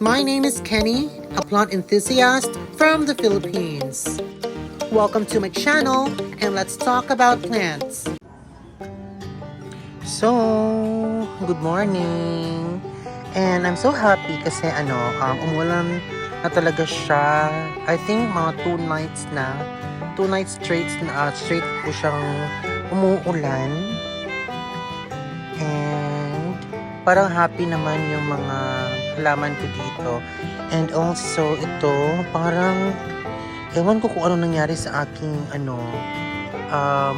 My name is Kenny, a plant enthusiast from the Philippines. Welcome to my channel and let's talk about plants. So, good morning. And I'm so happy kasi umulan na talaga siya. I think mga 2 nights na. 2 nights straight po siyang umuulan. And parang happy naman yung mga halaman ko dito. And also ito, parang ewan ko kung ano nangyari sa aking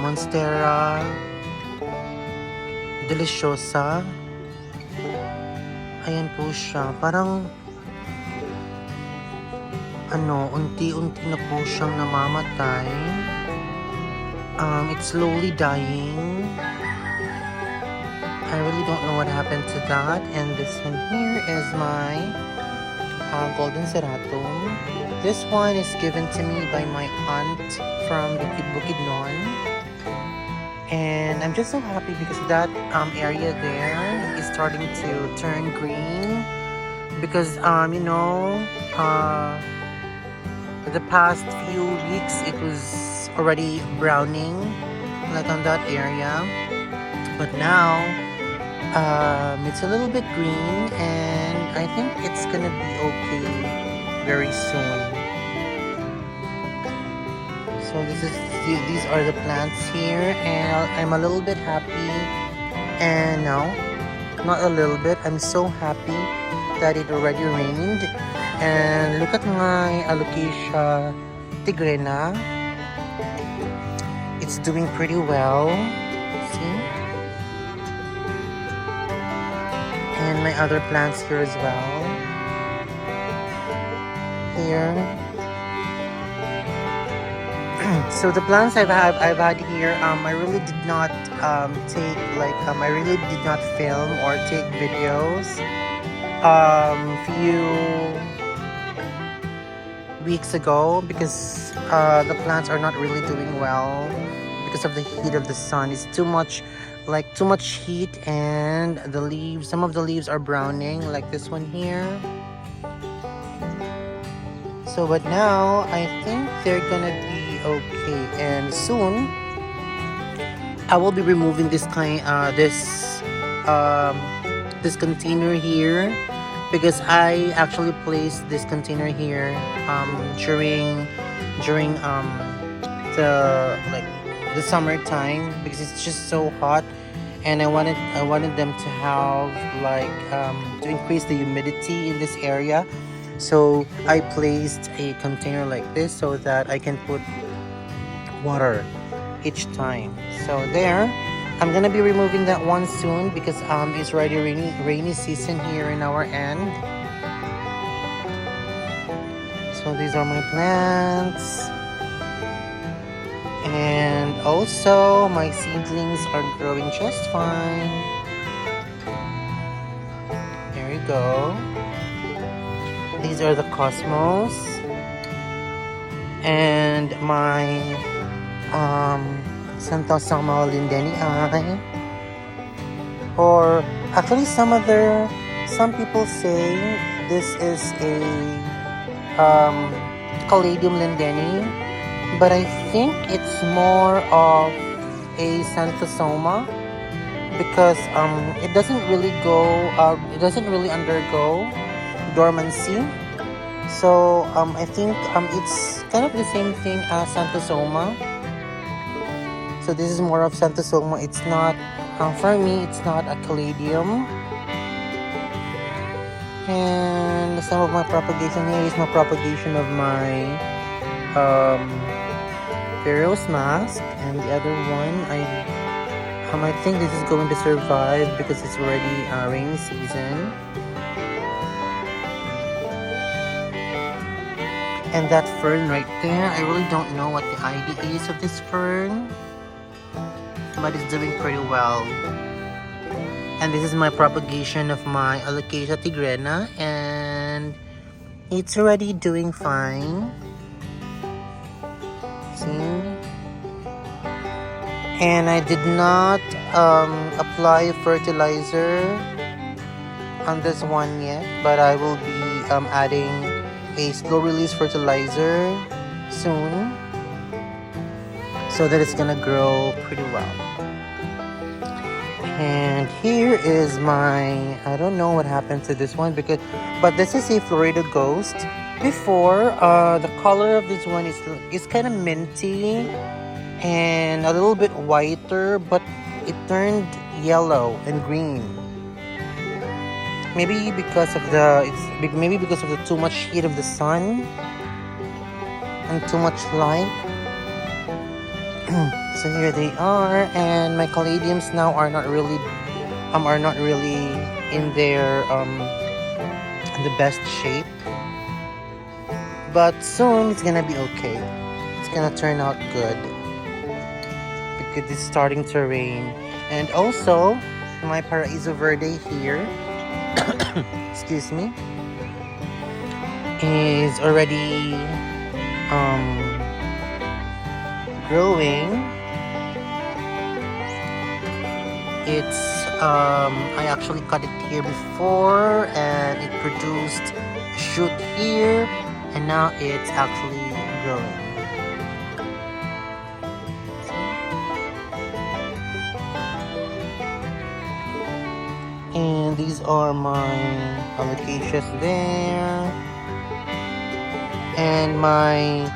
Monstera Deliciosa. Ayan po siya. Parang unti-unti na po siyang namamatay. It's slowly dying. I really don't know what happened to that. And this one here is my Golden Ceratum. This one is given to me by my aunt from Bukidnon. And I'm just so happy because that area there is starting to turn green. Because, the past few weeks it was already browning, like on that area. But now, it's a little bit green and I think it's gonna be okay very soon. So these are the plants here and I'm a little bit happy, and no, not a little bit, I'm so happy that it already rained. And look at my Alocasia tigrina. It's doing pretty well. See? And my other plants here as well. Here. So the plants I've had here, I really did not I really did not film or take videos few weeks ago because the plants are not really doing well because of the heat of the sun. It's too much heat, and some of the leaves are browning, like this one here. So but now I think they're gonna be okay, and soon I will be removing this container here, because I actually placed this container here during the summertime, because it's just so hot, and I wanted them to have to increase the humidity in this area. So I placed a container like this so that I can put water each time. So there, I'm gonna be removing that one soon because it's already rainy season here in our end. So these are my plants. And also my seedlings are growing just fine. There you go. These are the cosmos. And my Santhosoma lindenii. Or actually some people say this is a Caladium lindeni, but I think it's more of a Xanthosoma because it doesn't really undergo dormancy. So I think it's kind of the same thing as Xanthosoma. So this is more of Xanthosoma. It's not for me, it's not a Caladium. And some of my propagation here is my propagation of my Pharaoh's mask, and the other one I think this is going to survive because it's already rainy season. And that fern right there, I really don't know what the ID is of this fern, but it's doing pretty well. And this is my propagation of my Alocasia tigrina, and it's already doing fine. See? And I did not apply fertilizer on this one yet, but I will be adding a slow release fertilizer soon, so that it's gonna grow pretty well. And here is my, I don't know what happened to this one, but this is a Florida Ghost. Before, the color of this one is kind of minty and a little bit whiter, but it turned yellow and green. Maybe because of the too much heat of the sun and too much light. So here they are, and my caladiums now are not really in their in the best shape. But soon it's gonna be okay. It's gonna turn out good because it's starting to rain. And also my Paraiso Verde here excuse me, is already growing. It's I actually cut it here before and it produced a shoot here, and now it's actually growing. And these are my alocasias there, and my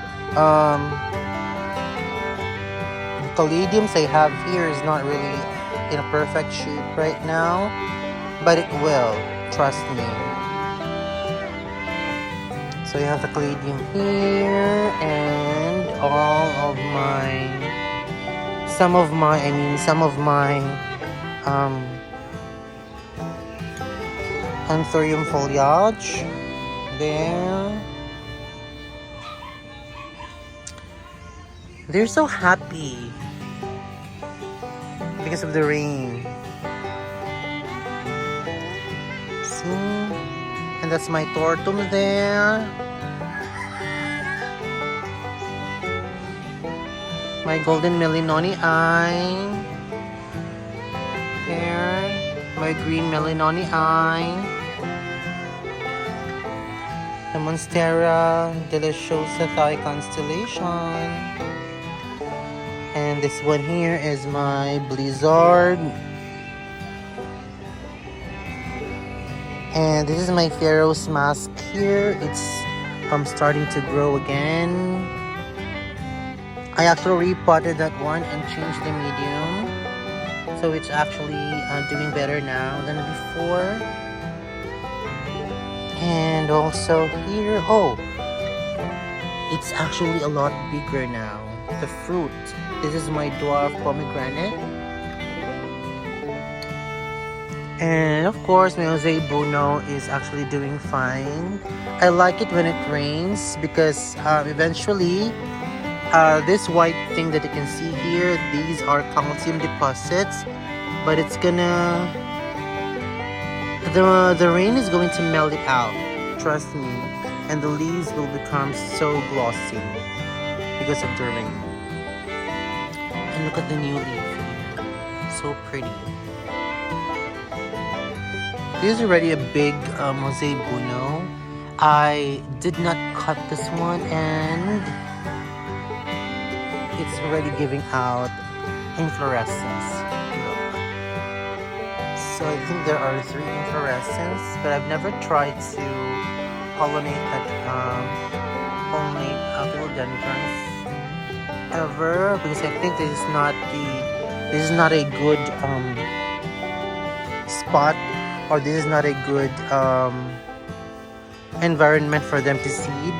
caladiums I have here is not really in a perfect shape right now, but it will, trust me. So you have the caladium here, and some of my anthurium foliage there. They're so happy because of the rain. See? And that's my tortum there. My golden melinoni eye. There. My green melinoni eye. The Monstera Deliciosa Thai Constellation. And this one here is my Blizzard. And this is my Pharos mask here. It's starting to grow again. I actually repotted that one and changed the medium. So it's actually doing better now than before. And also here, it's actually a lot bigger now. The fruit. This is my dwarf pomegranate. And of course, my Jose Bruno is actually doing fine. I like it when it rains because eventually, this white thing that you can see here, these are calcium deposits. But it's gonna... The rain is going to melt it out. Trust me. And the leaves will become so glossy because of the rain. And look at the new leaf here. So pretty. This is already a big Jose Bruno. I did not cut this one, and it's already giving out inflorescence. Look. So I think there are 3 inflorescence, but I've never tried to pollinate philodendrons ever, because I think this is not a good spot, or this is not a good environment for them to seed.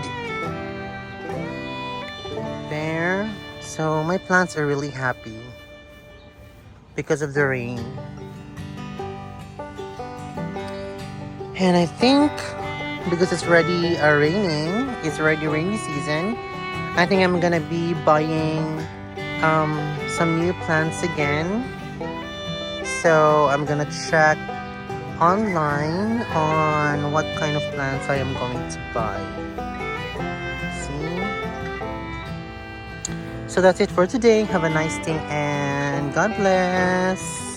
There. So my plants are really happy because of the rain. And I think because it's already raining, it's already rainy season, I think I'm gonna be buying some new plants again. So I'm gonna check online on what kind of plants I am going to buy. See? So that's it for today. Have a nice day and God bless.